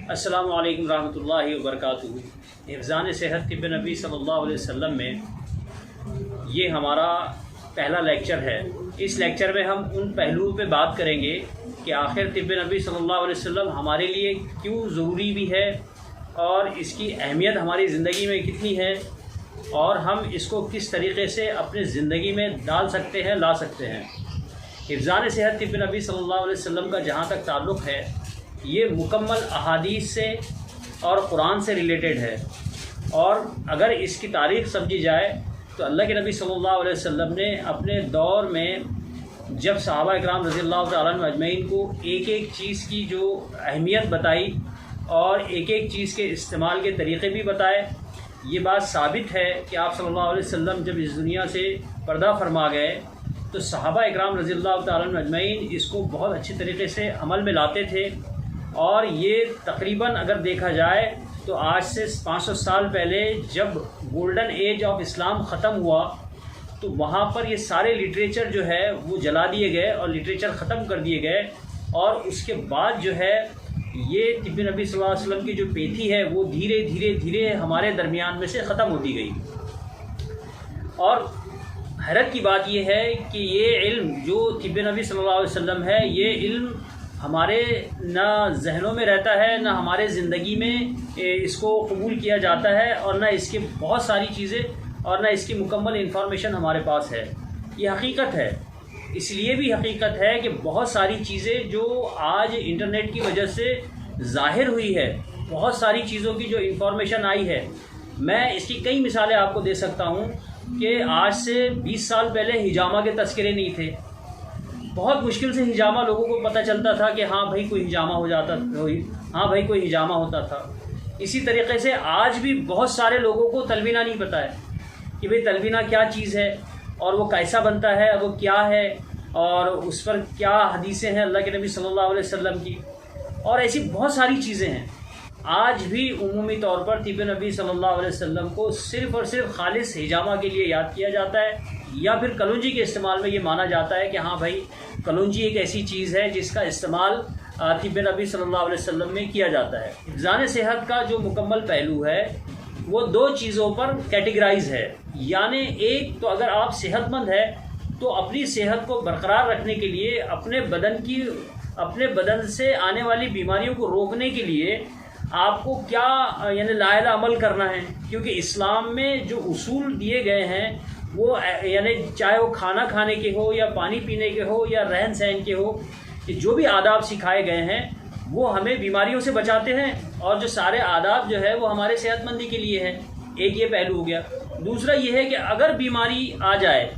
السلام علیکم ورحمۃ اللہ وبرکاتہ۔ حفظان صحت طب نبی صلی اللہ علیہ وسلم میں یہ ہمارا پہلا لیکچر ہے۔ اس لیکچر میں ہم ان پہلوؤں پہ بات کریں گے کہ آخر طب نبی صلی اللہ علیہ وسلم ہمارے لیے کیوں ضروری بھی ہے اور اس کی اہمیت ہماری زندگی میں کتنی ہے، اور ہم اس کو کس طریقے سے اپنی زندگی میں ڈال سکتے ہیں، لا سکتے ہیں۔ حفظان صحت طب نبی صلی اللہ علیہ وسلم کا جہاں تک تعلق ہے، یہ مکمل احادیث سے اور قرآن سے ریلیٹڈ ہے، اور اگر اس کی تاریخ سمجھی جائے تو اللہ کے نبی صلی اللہ علیہ وسلم نے اپنے دور میں جب صحابہ اکرام رضی اللہ تعالیٰ عنہ اجمعین کو ایک ایک چیز کی جو اہمیت بتائی اور ایک ایک چیز کے استعمال کے طریقے بھی بتائے، یہ بات ثابت ہے کہ آپ صلی اللہ علیہ وسلم جب اس دنیا سے پردہ فرما گئے تو صحابہ اکرام رضی اللہ تعالیٰ عنہ اجمعین اس کو بہت اچھی طریقے سے عمل میں لاتے تھے، اور یہ تقریباً اگر دیکھا جائے تو آج سے 500 سال پہلے جب گولڈن ایج آف اسلام ختم ہوا تو وہاں پر یہ سارے لٹریچر جو ہے وہ جلا دیے گئے اور لٹریچر ختم کر دیے گئے، اور اس کے بعد جو ہے یہ طب نبی صلی اللہ علیہ وسلم کی جو پیتھی ہے وہ دھیرے دھیرے دھیرے ہمارے درمیان میں سے ختم ہوتی گئی۔ اور حیرت کی بات یہ ہے کہ یہ علم جو طب نبی صلی اللہ علیہ وسلم ہے، یہ علم ہمارے نہ ذہنوں میں رہتا ہے، نہ ہمارے زندگی میں اس کو قبول کیا جاتا ہے، اور نہ اس کی بہت ساری چیزیں اور نہ اس کی مکمل انفارمیشن ہمارے پاس ہے۔ یہ حقیقت ہے، اس لیے بھی حقیقت ہے کہ بہت ساری چیزیں جو آج انٹرنیٹ کی وجہ سے ظاہر ہوئی ہے، بہت ساری چیزوں کی جو انفارمیشن آئی ہے، میں اس کی کئی مثالیں آپ کو دے سکتا ہوں کہ آج سے 20 سال پہلے ہجامہ کے تذکرے نہیں تھے، بہت مشکل سے ہجامہ لوگوں کو پتہ چلتا تھا کہ ہاں بھائی کوئی ہجامہ ہو جاتا، ہاں بھائی کوئی ہجامہ ہوتا تھا۔ اسی طریقے سے آج بھی بہت سارے لوگوں کو تلوینہ نہیں پتہ ہے کہ بھئی تلوینہ کیا چیز ہے، اور وہ کیسا بنتا ہے، وہ کیا ہے، اور اس پر کیا حدیثیں ہیں اللہ کے نبی صلی اللہ علیہ وسلم کی، اور ایسی بہت ساری چیزیں ہیں۔ آج بھی عمومی طور پر طب نبی صلی اللہ علیہ وسلم کو صرف اور صرف خالص ہجامہ کے لیے یاد کیا جاتا ہے، یا پھر کلونجی کے استعمال میں یہ مانا جاتا ہے کہ ہاں بھائی کلونجی ایک ایسی چیز ہے جس کا استعمال طب نبی صلی اللہ علیہ وسلم میں کیا جاتا ہے۔ حفظان صحت کا جو مکمل پہلو ہے وہ دو چیزوں پر کیٹیگرائز ہے، یعنی ایک تو اگر آپ صحت مند ہے تو اپنی صحت کو برقرار رکھنے کے لیے اپنے بدن سے آنے والی بیماریوں کو روکنے کے لیے آپ کو کیا یعنی لائحہ عمل کرنا ہے، کیونکہ اسلام میں جو اصول دیے گئے ہیں وہ یعنی چاہے وہ کھانا کھانے کے ہو یا پانی پینے کے ہو یا رہن سہن کے ہو، کہ جو بھی آداب سکھائے گئے ہیں وہ ہمیں بیماریوں سے بچاتے ہیں، اور جو سارے آداب جو ہے وہ ہمارے صحت مندی کے لیے ہیں۔ ایک یہ پہلو ہو گیا۔ دوسرا یہ ہے کہ اگر بیماری آ جائے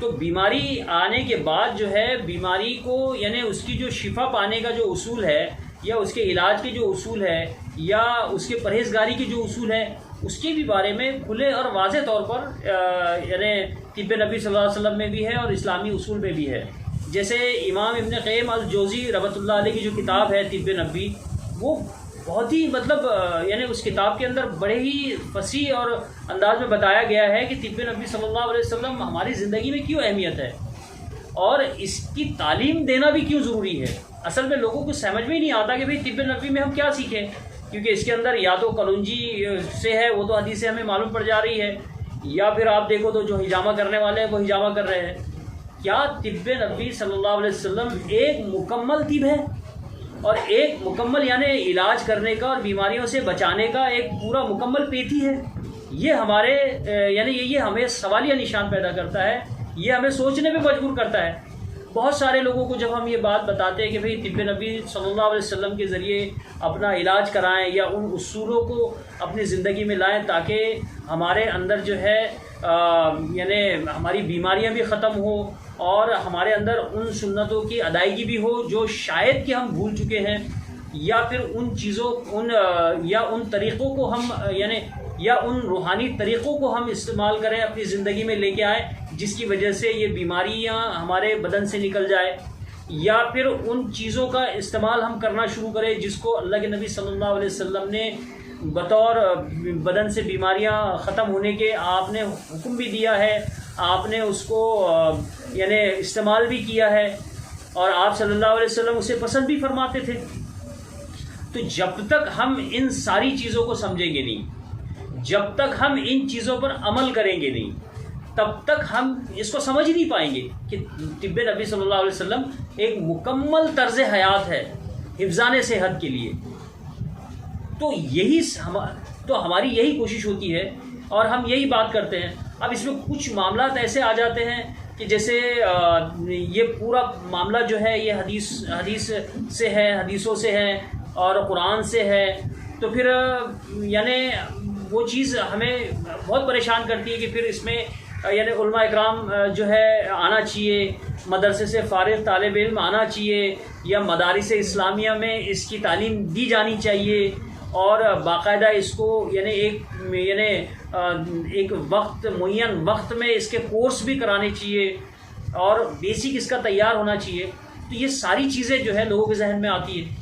تو بیماری آنے کے بعد جو ہے بیماری کو یعنی اس کی جو شفا پانے کا جو اصول ہے، یا اس کے علاج کے جو اصول ہے، یا اس کے پرہیزگاری کے جو اصول ہے، اس کے بھی بارے میں کھلے اور واضح طور پر یعنی طب نبی صلی اللہ علیہ وسلم میں بھی ہے اور اسلامی اصول میں بھی ہے۔ جیسے امام ابن قیم الجوزی رحمۃ اللہ علیہ کی جو کتاب ہے طب نبی، وہ بہت ہی یعنی اس کتاب کے اندر بڑے ہی فصیح اور انداز میں بتایا گیا ہے کہ طب نبی صلی اللہ علیہ وسلم ہماری زندگی میں کیوں اہمیت ہے، اور اس کی تعلیم دینا بھی کیوں ضروری ہے۔ اصل میں لوگوں کو سمجھ میں ہی نہیں آتا کہ بھئی طب نبی میں ہم کیا سیکھیں، کیونکہ اس کے اندر یا تو کلونجی سے ہے، وہ تو حدیث سے ہمیں معلوم پڑ جا رہی ہے، یا پھر آپ دیکھو تو جو ہجامہ کرنے والے ہیں وہ ہجامہ کر رہے ہیں۔ کیا طب نبی صلی اللہ علیہ وسلم ایک مکمل طب ہے، اور ایک مکمل یعنی علاج کرنے کا اور بیماریوں سے بچانے کا ایک پورا مکمل پیتھی ہے؟ یہ ہمارے یعنی یہ ہمیں سوالیہ نشان پیدا کرتا ہے، یہ ہمیں سوچنے پہ مجبور کرتا ہے۔ بہت سارے لوگوں کو جب ہم یہ بات بتاتے ہیں کہ بھئی طب نبی صلی اللہ علیہ وسلم کے ذریعے اپنا علاج کرائیں یا ان اصولوں کو اپنی زندگی میں لائیں تاکہ ہمارے اندر جو ہے یعنی ہماری بیماریاں بھی ختم ہوں، اور ہمارے اندر ان سنتوں کی ادائیگی بھی ہو جو شاید کہ ہم بھول چکے ہیں، یا پھر ان چیزوں یا ان طریقوں کو ہم یعنی یا ان روحانی طریقوں کو ہم استعمال کریں، اپنی زندگی میں لے کے آئیں جس کی وجہ سے یہ بیماریاں ہمارے بدن سے نکل جائے، یا پھر ان چیزوں کا استعمال ہم کرنا شروع کریں جس کو اللہ کے نبی صلی اللہ علیہ وسلم نے بطور بدن سے بیماریاں ختم ہونے کے آپ نے حکم بھی دیا ہے، آپ نے اس کو یعنی استعمال بھی کیا ہے، اور آپ صلی اللہ علیہ وسلم اسے پسند بھی فرماتے تھے۔ تو جب تک ہم ان ساری چیزوں کو سمجھیں گے نہیں، جب تک ہم ان چیزوں پر عمل کریں گے نہیں، تب تک ہم اس کو سمجھ نہیں پائیں گے کہ طب نبی صلی اللہ علیہ وسلم ایک مکمل طرز حیات ہے حفظان صحت کے لیے۔ تو ہماری یہی کوشش ہوتی ہے اور ہم یہی بات کرتے ہیں۔ اب اس میں کچھ معاملات ایسے آ جاتے ہیں کہ جیسے یہ پورا معاملہ جو ہے یہ حدیث سے ہے، حدیثوں سے ہے اور قرآن سے ہے، تو پھر یعنی وہ چیز ہمیں بہت پریشان کرتی ہے کہ پھر اس میں یعنی علماء اکرام جو ہے آنا چاہیے، مدرسے سے فارغ طالب علم آنا چاہیے، یا مدارس اسلامیہ میں اس کی تعلیم دی جانی چاہیے، اور باقاعدہ اس کو یعنی ایک وقت معین وقت میں اس کے کورس بھی کرانے چاہیے، اور بیسک اس کا تیار ہونا چاہیے۔ تو یہ ساری چیزیں جو ہے لوگوں کے ذہن میں آتی ہیں،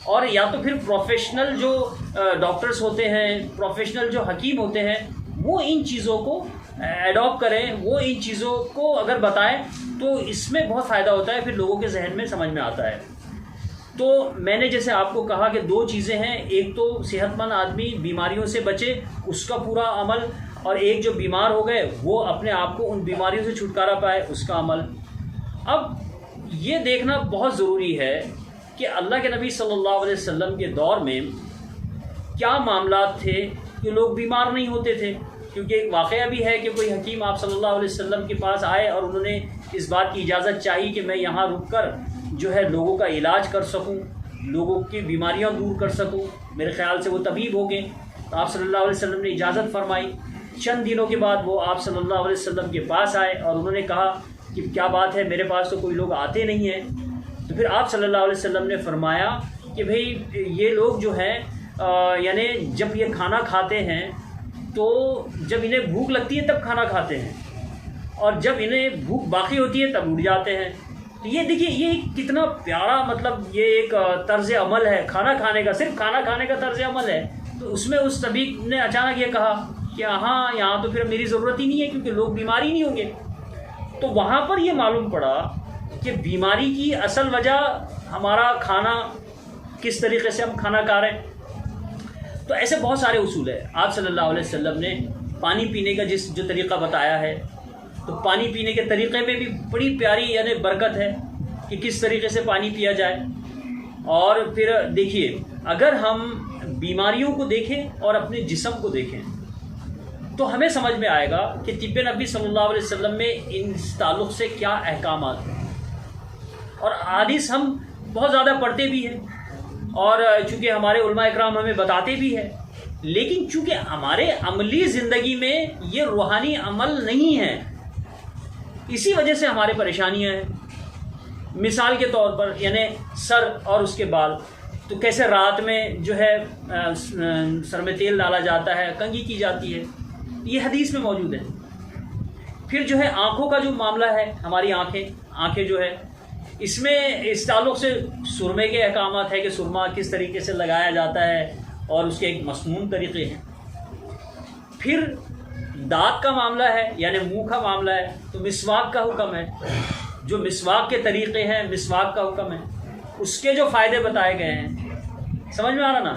اور یا تو پھر پروفیشنل جو ڈاکٹرز ہوتے ہیں، پروفیشنل جو حکیم ہوتے ہیں، وہ ان چیزوں کو ایڈاپٹ کریں، وہ ان چیزوں کو اگر بتائیں تو اس میں بہت فائدہ ہوتا ہے، پھر لوگوں کے ذہن میں سمجھ میں آتا ہے۔ تو میں نے جیسے آپ کو کہا کہ دو چیزیں ہیں، ایک تو صحت مند آدمی بیماریوں سے بچے، اس کا پورا عمل، اور ایک جو بیمار ہو گئے وہ اپنے آپ کو ان بیماریوں سے چھٹکارا پائے، اس کا عمل۔ اب یہ دیکھنا بہت ضروری ہے کہ اللہ کے نبی صلی اللہ علیہ وسلم کے دور میں کیا معاملات تھے کہ لوگ بیمار نہیں ہوتے تھے، کیونکہ ایک واقعہ بھی ہے کہ کوئی حکیم آپ صلی اللہ علیہ وسلم کے پاس آئے اور انہوں نے اس بات کی اجازت چاہی کہ میں یہاں رک کر جو ہے لوگوں کا علاج کر سکوں، لوگوں کی بیماریاں دور کر سکوں۔ میرے خیال سے وہ طبیب ہو گئے، تو آپ صلی اللہ علیہ وسلم نے اجازت فرمائی۔ چند دنوں کے بعد وہ آپ صلی اللہ علیہ وسلم کے پاس آئے اور انہوں نے کہا کہ کیا بات ہے، میرے پاس تو کوئی لوگ آتے نہیں ہیں۔ تو پھر آپ صلی اللہ علیہ وسلم نے فرمایا کہ بھئی یہ لوگ جو ہیں یعنی جب یہ کھانا کھاتے ہیں تو جب انہیں بھوک لگتی ہے تب کھانا کھاتے ہیں، اور جب انہیں بھوک باقی ہوتی ہے تب اٹھ جاتے ہیں۔ تو یہ دیکھیے یہ کتنا پیارا مطلب یہ ایک طرز عمل ہے، کھانا کھانے کا، صرف کھانا کھانے کا طرز عمل ہے۔ تو اس میں اس طبیب نے اچانک یہ کہا کہ ہاں یہاں تو پھر میری ضرورت ہی نہیں ہے کیونکہ لوگ بیمار ہی نہیں ہوں گے۔ تو وہاں پر یہ معلوم پڑا کہ بیماری کی اصل وجہ ہمارا کھانا، کس طریقے سے ہم کھانا کھا رہے ہیں۔ تو ایسے بہت سارے اصول ہیں۔ آپ صلی اللہ علیہ وسلم نے پانی پینے کا جو طریقہ بتایا ہے، تو پانی پینے کے طریقے میں بھی بڑی پیاری یعنی برکت ہے کہ کس طریقے سے پانی پیا جائے۔ اور پھر دیکھیے اگر ہم بیماریوں کو دیکھیں اور اپنے جسم کو دیکھیں تو ہمیں سمجھ میں آئے گا کہ طب نبی صلی اللہ علیہ وسلم میں ان تعلق سے کیا احکامات ہیں۔ اور حدیث ہم بہت زیادہ پڑھتے بھی ہیں، اور چونکہ ہمارے علماء اکرام ہمیں بتاتے بھی ہیں، لیکن چونکہ ہمارے عملی زندگی میں یہ روحانی عمل نہیں ہے، اسی وجہ سے ہمارے پریشانیاں ہیں۔ مثال کے طور پر یعنی سر اور اس کے بال، تو کیسے رات میں جو ہے سر میں تیل ڈالا جاتا ہے، کنگھی کی جاتی ہے، یہ حدیث میں موجود ہے۔ پھر جو ہے آنکھوں کا جو معاملہ ہے، ہماری آنکھیں جو ہے، اس میں اس تعلق سے سرمے کے احکامات ہے کہ سرما کس طریقے سے لگایا جاتا ہے اور اس کے ایک مسنون طریقے ہیں۔ پھر دانت کا معاملہ ہے یعنی منہ کا معاملہ ہے، تو مسواک کا حکم ہے، جو مسواک کے طریقے ہیں، مسواک کا حکم ہے، اس کے جو فائدے بتائے گئے ہیں۔ سمجھ میں آ رہا نا؟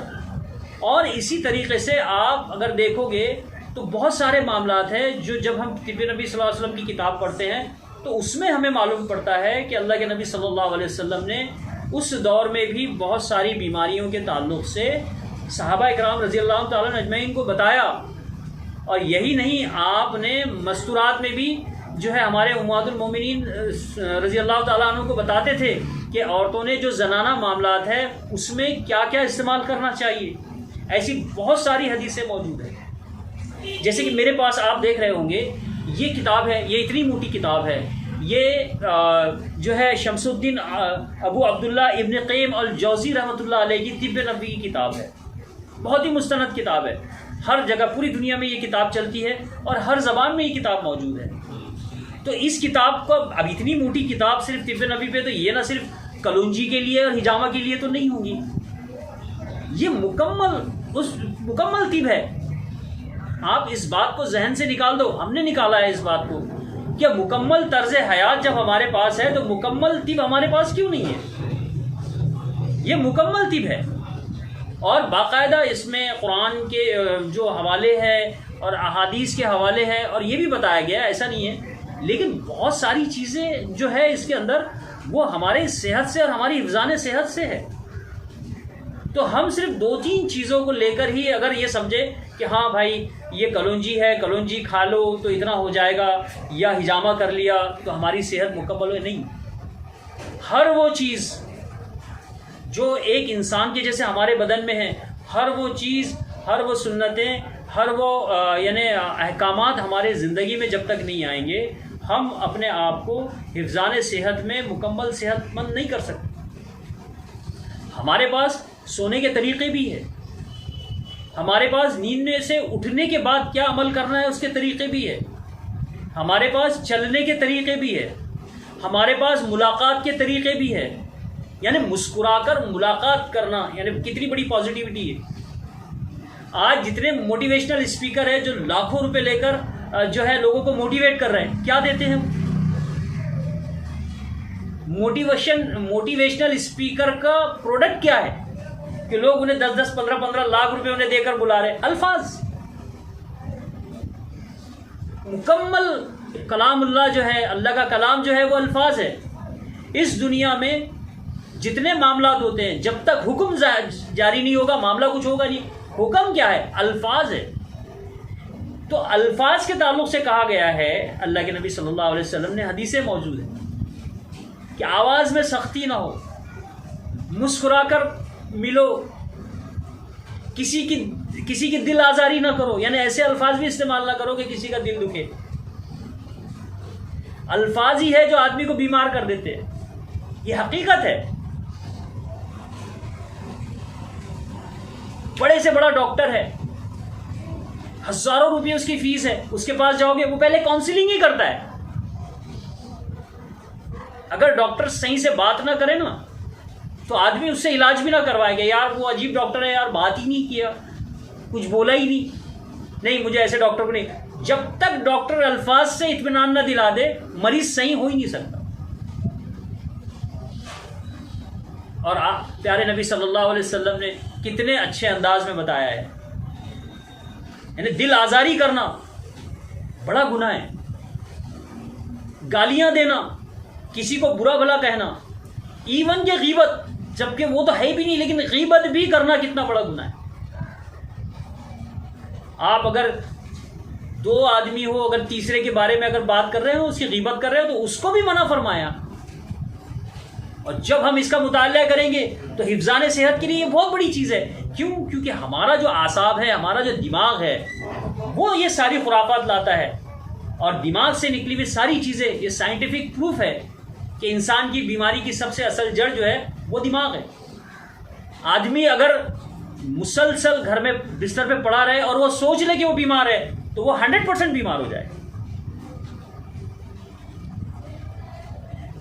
اور اسی طریقے سے آپ اگر دیکھو گے تو بہت سارے معاملات ہیں جو جب ہم طب نبی صلی اللہ علیہ وسلم کی کتاب پڑھتے ہیں تو اس میں ہمیں معلوم پڑتا ہے کہ اللہ کے نبی صلی اللہ علیہ وسلم نے اس دور میں بھی بہت ساری بیماریوں کے تعلق سے صحابہ اکرام رضی اللہ تعالیٰ اجمعین کو بتایا۔ اور یہی نہیں، آپ نے مستورات میں بھی جو ہے ہمارے امہات المومنین رضی اللہ تعالیٰ عنہ کو بتاتے تھے کہ عورتوں نے جو زنانہ معاملات ہے اس میں کیا کیا استعمال کرنا چاہیے۔ ایسی بہت ساری حدیثیں موجود ہیں۔ جیسے کہ میرے پاس آپ دیکھ رہے ہوں گے یہ کتاب ہے، یہ اتنی موٹی کتاب ہے، یہ جو ہے شمس الدین ابو عبداللہ ابن قیم الجوزی رحمۃ اللہ علیہ کی طب نبوی کی کتاب ہے، بہت ہی مستند کتاب ہے، ہر جگہ پوری دنیا میں یہ کتاب چلتی ہے اور ہر زبان میں یہ کتاب موجود ہے۔ تو اس کتاب کو اب اتنی موٹی کتاب صرف طب نبوی پہ، تو یہ نہ صرف کلونجی کے لیے اور حجامہ کے لیے تو نہیں ہوگی، یہ مکمل طب ہے۔ آپ اس بات کو ذہن سے نکال دو، ہم نے نکالا ہے اس بات کو کہ مکمل طرز حیات جب ہمارے پاس ہے تو مکمل طب ہمارے پاس کیوں نہیں ہے؟ یہ مکمل طب ہے۔ اور باقاعدہ اس میں قرآن کے جو حوالے ہیں اور احادیث کے حوالے ہیں، اور یہ بھی بتایا گیا، ایسا نہیں ہے، لیکن بہت ساری چیزیں جو ہے اس کے اندر وہ ہمارے صحت سے اور ہماری حفظان صحت سے ہے۔ تو ہم صرف 2-3 چیزوں کو لے کر ہی اگر یہ سمجھے کہ ہاں بھائی یہ کلونجی ہے، کلونجی کھا لو تو اتنا ہو جائے گا، یا ہجامہ کر لیا تو ہماری صحت مکمل ہے، نہیں۔ ہر وہ چیز جو ایک انسان کے جیسے ہمارے بدن میں ہے، ہر وہ چیز، ہر وہ سنتیں، ہر وہ یعنی احکامات ہمارے زندگی میں جب تک نہیں آئیں گے، ہم اپنے آپ کو حفظان صحت میں مکمل صحت مند نہیں کر سکتے۔ ہمارے پاس سونے کے طریقے بھی ہیں، ہمارے پاس نیند میں سے اٹھنے کے بعد کیا عمل کرنا ہے اس کے طریقے بھی ہے، ہمارے پاس چلنے کے طریقے بھی ہے، ہمارے پاس ملاقات کے طریقے بھی ہے، یعنی مسکرا کر ملاقات کرنا، یعنی کتنی بڑی پازیٹیوٹی ہے۔ آج جتنے موٹیویشنل اسپیکر ہیں جو لاکھوں روپے لے کر جو ہے لوگوں کو موٹیویٹ کر رہے ہیں، کیا دیتے ہیں؟ موٹیویشنل اسپیکر کا پروڈکٹ کیا ہے کہ لوگ انہیں 10-10 15-15 لاکھ روپے انہیں دے کر بلا رہے ہیں؟ الفاظ۔ مکمل کلام اللہ جو ہے، اللہ کا کلام جو ہے وہ الفاظ ہے۔ اس دنیا میں جتنے معاملات ہوتے ہیں جب تک حکم جاری نہیں ہوگا معاملہ کچھ ہوگا نہیں۔ حکم کیا ہے؟ الفاظ ہے۔ تو الفاظ کے تعلق سے کہا گیا ہے، اللہ کے نبی صلی اللہ علیہ وسلم نے حدیثیں موجود ہیں کہ آواز میں سختی نہ ہو، مسکرا کر ملو، کسی کی دل آزاری نہ کرو، یعنی ایسے الفاظ بھی استعمال نہ کرو کہ کسی کا دل دکھے۔ الفاظ ہی ہے جو آدمی کو بیمار کر دیتے ہیں، یہ حقیقت ہے۔ بڑے سے بڑا ڈاکٹر ہے، ہزاروں روپے اس کی فیس ہے، اس کے پاس جاؤ گے وہ پہلے کاؤنسلنگ ہی کرتا ہے۔ اگر ڈاکٹر صحیح سے بات نہ کرے نا تو آدمی اس سے علاج بھی نہ کروائے گا، یار وہ عجیب ڈاکٹر ہے، یار بات ہی نہیں کیا، کچھ بولا ہی نہیں، مجھے ایسے ڈاکٹر کو نہیں۔ جب تک ڈاکٹر الفاظ سے اطمینان نہ دلا دے مریض صحیح ہو ہی نہیں سکتا۔ اور پیارے نبی صلی اللہ علیہ وسلم نے کتنے اچھے انداز میں بتایا ہے، یعنی دل آزاری کرنا بڑا گناہ ہے، گالیاں دینا، کسی کو برا بھلا کہنا، ایون کہ غیبت، جبکہ وہ تو ہے بھی نہیں لیکن غیبت بھی کرنا کتنا بڑا گناہ ہے۔ آپ اگر 2 آدمی ہو، اگر تیسرے کے بارے میں اگر بات کر رہے ہو، اس کی غیبت کر رہے ہو تو اس کو بھی منع فرمایا۔ اور جب ہم اس کا مطالعہ کریں گے تو حفظان صحت کے لیے یہ بہت بڑی چیز ہے۔ کیوں؟ کیونکہ ہمارا جو اعصاب ہے، ہمارا جو دماغ ہے، وہ یہ ساری خرافات لاتا ہے، اور دماغ سے نکلی ہوئی ساری چیزیں، یہ سائنٹیفک پروف ہے کہ انسان کی بیماری کی سب سے اصل جڑ جو ہے وہ دماغ ہے۔ آدمی اگر مسلسل گھر میں بستر پہ پڑا رہے اور وہ سوچ لے کہ وہ بیمار ہے تو وہ 100% بیمار ہو جائے۔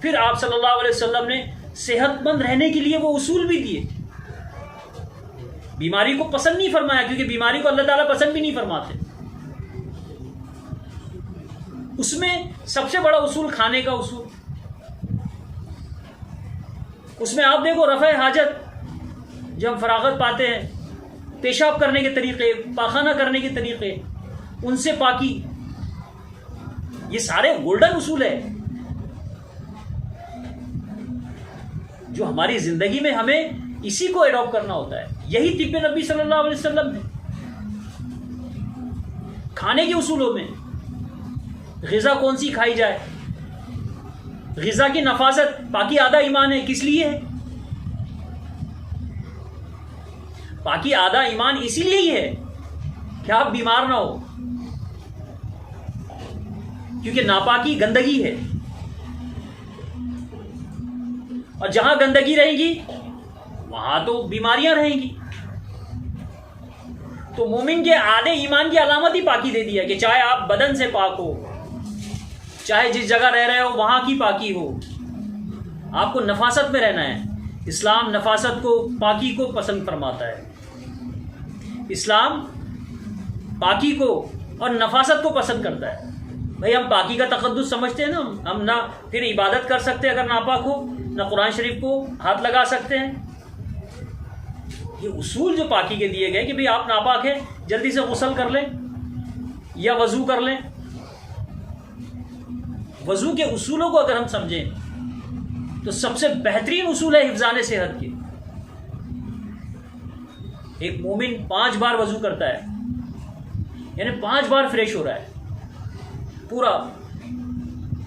پھر آپ صلی اللہ علیہ وسلم نے صحت مند رہنے کے لیے وہ اصول بھی دیے۔ بیماری کو پسند نہیں فرمایا، کیونکہ بیماری کو اللہ تعالیٰ پسند بھی نہیں فرماتے۔ اس میں سب سے بڑا اصول کھانے کا اصول۔ اس میں آپ دیکھو رفع حاجت، جب ہم فراغت پاتے ہیں، پیشاب کرنے کے طریقے، پاخانہ کرنے کے طریقے، ان سے پاکی، یہ سارے گولڈن اصول ہیں جو ہماری زندگی میں ہمیں اسی کو ایڈاپٹ کرنا ہوتا ہے۔ یہی طب نبی صلی اللہ علیہ وسلم نے کھانے کے اصولوں میں غذا کون سی کھائی جائے، غذا کی نفاست، پاکی آدھا ایمان ہے، کس لیے ہے؟ پاکی آدھا ایمان اسی لیے ہی ہے کہ آپ بیمار نہ ہو، کیونکہ ناپاکی گندگی ہے، اور جہاں گندگی رہے گی وہاں تو بیماریاں رہیں گی۔ تو مومن کے آدھے ایمان کی علامت ہی پاکی دے دیا کہ چاہے آپ بدن سے پاک ہو، چاہے جس جگہ رہ رہے ہو وہاں کی پاکی ہو، آپ کو نفاست میں رہنا ہے۔ اسلام نفاست کو، پاکی کو پسند فرماتا ہے۔ اسلام پاکی کو اور نفاست کو پسند کرتا ہے۔ بھئی ہم پاکی کا تقدس سمجھتے ہیں نا، ہم نہ پھر عبادت کر سکتے اگر ناپاک ہو، نہ قرآن شریف کو ہاتھ لگا سکتے ہیں۔ یہ اصول جو پاکی کے دیے گئے کہ بھئی آپ ناپاک ہیں جلدی سے غسل کر لیں یا وضو کر لیں. وضو کے اصولوں کو اگر ہم سمجھیں تو سب سے بہترین اصول ہے حفظان صحت کے. ایک مومن 5 بار وضو کرتا ہے یعنی 5 بار فریش ہو رہا ہے پورا,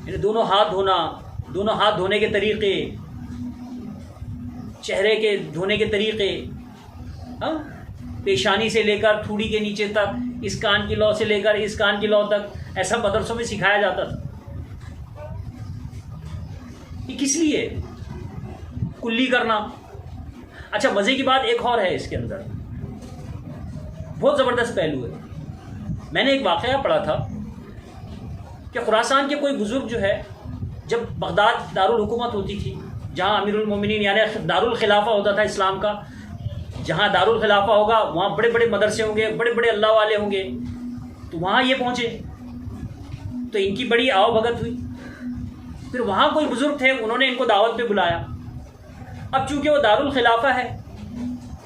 یعنی دونوں ہاتھ دھونے کے طریقے, چہرے کے دھونے کے طریقے, پیشانی سے لے کر تھوڑی کے نیچے تک, اس کان کی لو سے لے کر اس کان کی لو تک, ایسا مدرسوں میں سکھایا جاتا تھا. یہ کس لیے؟ کلی کرنا. اچھا مزے کی بات ایک اور ہے اس کے اندر, بہت زبردست پہلو ہے. میں نے ایک واقعہ پڑھا تھا کہ خراسان کے کوئی بزرگ جو ہے, جب بغداد دارالحکومت ہوتی تھی جہاں امیر المومنین یعنی دارالخلافہ ہوتا تھا اسلام کا, جہاں دارالخلافہ ہوگا وہاں بڑے بڑے مدرسے ہوں گے, بڑے بڑے اللہ والے ہوں گے, تو وہاں یہ پہنچے تو ان کی بڑی آؤ بھگت ہوئی. پھر وہاں کوئی بزرگ تھے, انہوں نے ان کو دعوت پہ بلایا. اب چونکہ وہ دارالخلافہ ہے,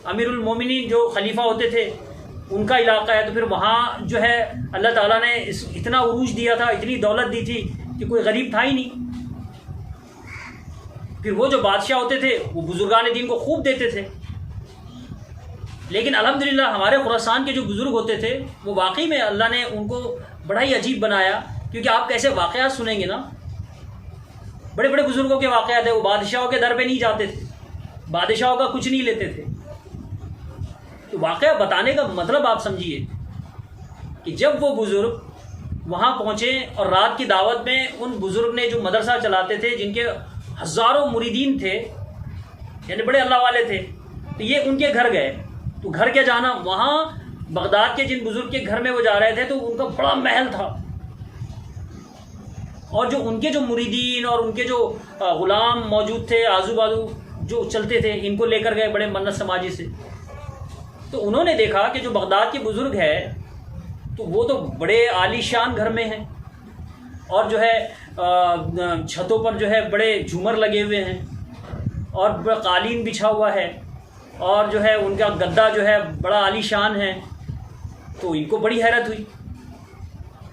امیر المومنین جو خلیفہ ہوتے تھے ان کا علاقہ ہے, تو پھر وہاں جو ہے اللہ تعالیٰ نے اتنا عروج دیا تھا, اتنی دولت دی تھی کہ کوئی غریب تھا ہی نہیں. پھر وہ جو بادشاہ ہوتے تھے وہ بزرگان دین کو خوب دیتے تھے. لیکن الحمدللہ ہمارے خراسان کے جو بزرگ ہوتے تھے وہ واقعی میں اللہ نے ان کو بڑا ہی عجیب بنایا, کیونکہ آپ کیسے واقعات سنیں گے نا, بڑے بڑے بزرگوں کے واقعات ہیں. وہ بادشاہوں کے در پہ نہیں جاتے تھے, بادشاہوں کا کچھ نہیں لیتے تھے. تو واقعہ بتانے کا مطلب آپ سمجھیے کہ جب وہ بزرگ وہاں پہنچے اور رات کی دعوت میں ان بزرگ نے جو مدرسہ چلاتے تھے جن کے ہزاروں مریدین تھے یعنی بڑے اللہ والے تھے, تو یہ ان کے گھر گئے. تو گھر کیا جانا, وہاں بغداد کے جن بزرگ کے گھر میں وہ جا رہے تھے تو ان کا بڑا محل تھا, اور جو ان کے جو مریدین اور ان کے جو غلام موجود تھے آزو بازو جو چلتے تھے, ان کو لے کر گئے بڑے منت سماجی سے. تو انہوں نے دیکھا کہ جو بغداد کے بزرگ ہے تو وہ تو بڑے عالی شان گھر میں ہیں, اور جو ہے چھتوں پر جو ہے بڑے جھومر لگے ہوئے ہیں, اور بڑا قالین بچھا ہوا ہے, اور جو ہے ان کا گدا جو ہے بڑا عالی شان ہے. تو ان کو بڑی حیرت ہوئی.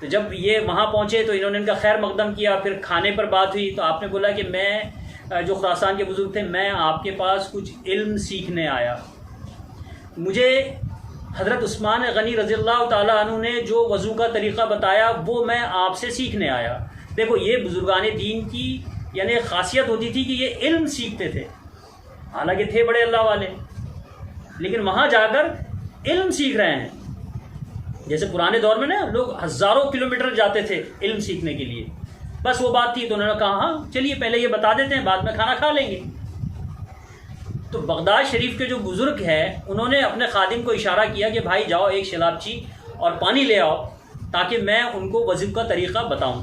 تو جب یہ وہاں پہنچے تو انہوں نے ان کا خیر مقدم کیا. پھر کھانے پر بات ہوئی تو آپ نے بولا کہ میں جو خراسان کے بزرگ تھے, میں آپ کے پاس کچھ علم سیکھنے آیا. مجھے حضرت عثمان غنی رضی اللہ تعالیٰ عنہ نے جو وضو کا طریقہ بتایا وہ میں آپ سے سیکھنے آیا. دیکھو یہ بزرگان دین کی یعنی خاصیت ہوتی تھی کہ یہ علم سیکھتے تھے, حالانکہ تھے بڑے اللہ والے, لیکن وہاں جا کر علم سیکھ رہے ہیں. جیسے پرانے دور میں نا لوگ ہزاروں کلومیٹر جاتے تھے علم سیکھنے کے لیے. بس وہ بات تھی تو انہوں نے کہا ہاں چلیے پہلے یہ بتا دیتے ہیں, بعد میں کھانا کھا لیں گے. تو بغداد شریف کے جو بزرگ ہیں انہوں نے اپنے خادم کو اشارہ کیا کہ بھائی جاؤ ایک شلابچی اور پانی لے آؤ تاکہ میں ان کو وضو کا طریقہ بتاؤں.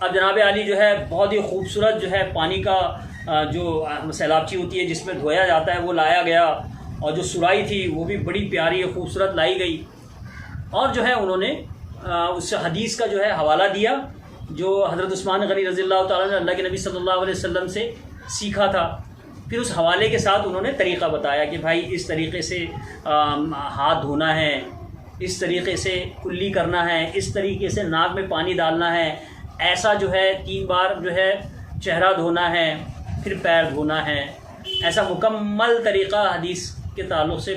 اب جناب عالی جو ہے بہت ہی خوبصورت جو ہے پانی کا جو سیلابچی ہوتی ہے جس میں دھویا جاتا ہے وہ لایا گیا, اور جو سرائی تھی وہ بھی بڑی پیاری خوبصورت لائی گئی. اور جو ہے انہوں نے اس حدیث کا جو ہے حوالہ دیا جو حضرت عثمان غنی رضی اللہ تعالیٰ نے اللہ کے نبی صلی اللہ علیہ وسلم سے سیکھا تھا. پھر اس حوالے کے ساتھ انہوں نے طریقہ بتایا کہ بھائی اس طریقے سے ہاتھ دھونا ہے, اس طریقے سے کلی کرنا ہے, اس طریقے سے ناک میں پانی ڈالنا ہے, ایسا جو ہے 3 بار جو ہے چہرہ دھونا ہے, پھر پیر دھونا ہے. ایسا مکمل طریقہ حدیث کے تعلق سے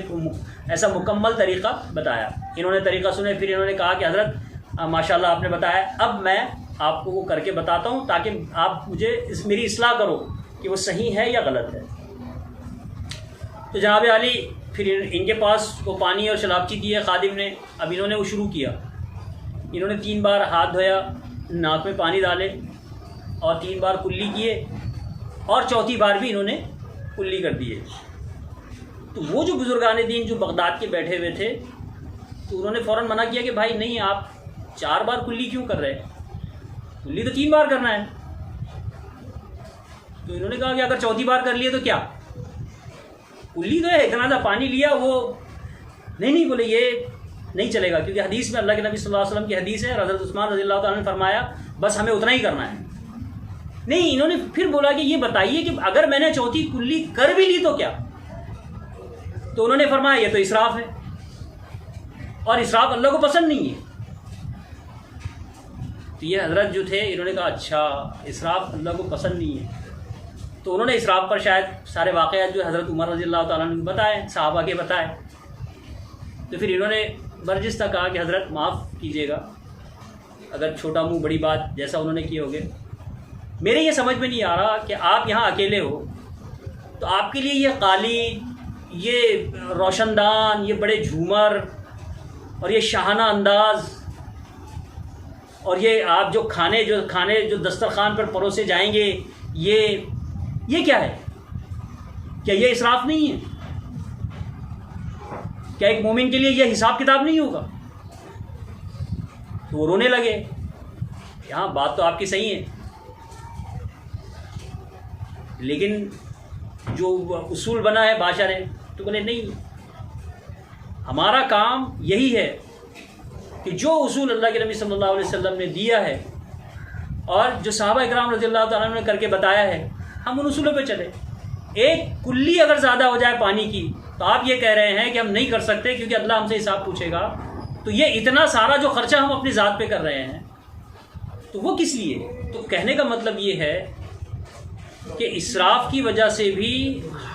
ایسا مکمل طریقہ بتایا. انہوں نے طریقہ سنے, پھر انہوں نے کہا کہ حضرت ماشاءاللہ آپ نے بتایا, اب میں آپ کو وہ کر کے بتاتا ہوں تاکہ آپ مجھے میری اصلاح کرو کہ وہ صحیح ہے یا غلط ہے. تو جناب عالی پھر ان کے پاس وہ پانی اور شلابچی دیے خادم نے. اب انہوں نے وہ شروع کیا. انہوں نے 3 بار ہاتھ دھویا, ناک میں پانی ڈالے اور 3 بار کلی کیے, اور 4تھی بار بھی انہوں نے کلی کر دیے. تو وہ جو بزرگان دین جو بغداد کے بیٹھے ہوئے تھے تو انہوں نے فوراً منع کیا کہ بھائی نہیں, آپ 4 بار کلی کیوں کر رہے ہیں, کلی تو 3 بار کرنا ہے. تو انہوں نے کہا کہ اگر 4تھی بار کر لیے تو کیا, کلی تو ہے, اتنا سا پانی لیا وہ نہیں. بولے یہ نہیں چلے گا, کیونکہ حدیث میں اللہ کے نبی صلی اللہ علیہ وسلم کی حدیث ہے, حضرت عثمان رضی اللہ تعالیٰ نے فرمایا بس ہمیں اتنا ہی کرنا ہے. نہیں, انہوں نے پھر بولا کہ یہ بتائیے کہ اگر میں نے 4تھی کلی کر بھی لی تو کیا, تو انہوں نے فرمایا یہ تو اسراف ہے، اور اسراف اللہ کو پسند نہیں ہے۔ تو یہ حضرت جو تھے انہوں نے کہا اچھا اسراف اللہ کو پسند نہیں ہے، تو انہوں نے اسراف پر شاید سارے واقعات جو حضرت عمر رضی اللہ تعالیٰ عنہ نے بتائے، صحابہ کے بتائے، تو پھر انہوں نے برجستہ کہا کہ حضرت معاف کیجیے گا اگر چھوٹا منہ بڑی بات جیسا انہوں نے کیے ہوگے۔ میرے یہ سمجھ میں نہیں آ رہا کہ آپ یہاں اکیلے ہو تو آپ کے لیے یہ قالین، یہ روشن دان، یہ بڑے جھومر اور یہ شاہانہ انداز اور یہ آپ جو کھانے جو دسترخوان پر پروسے جائیں گے، یہ کیا ہے؟ کیا یہ اسراف نہیں ہے؟ کیا ایک مومن کے لیے یہ حساب کتاب نہیں ہوگا؟ تو وہ رونے لگے۔ یہاں بات تو آپ کی صحیح ہے، لیکن جو اصول بنا ہے بادشاہ نے تو بولے نہیں، ہمارا کام یہی ہے کہ جو اصول اللہ کے نبی صلی اللہ علیہ وسلم نے دیا ہے اور جو صحابہ اکرام رضی اللہ تعالیٰ عنہ نے کر کے بتایا ہے، ہم ان اصولوں پہ چلے۔ ایک کلی اگر زیادہ ہو جائے پانی کی تو آپ یہ کہہ رہے ہیں کہ ہم نہیں کر سکتے کیونکہ اللہ ہم سے حساب پوچھے گا، تو یہ اتنا سارا جو خرچہ ہم اپنی ذات پہ کر رہے ہیں تو وہ کس لیے؟ تو کہنے کا مطلب یہ ہے کہ اسراف کی وجہ سے بھی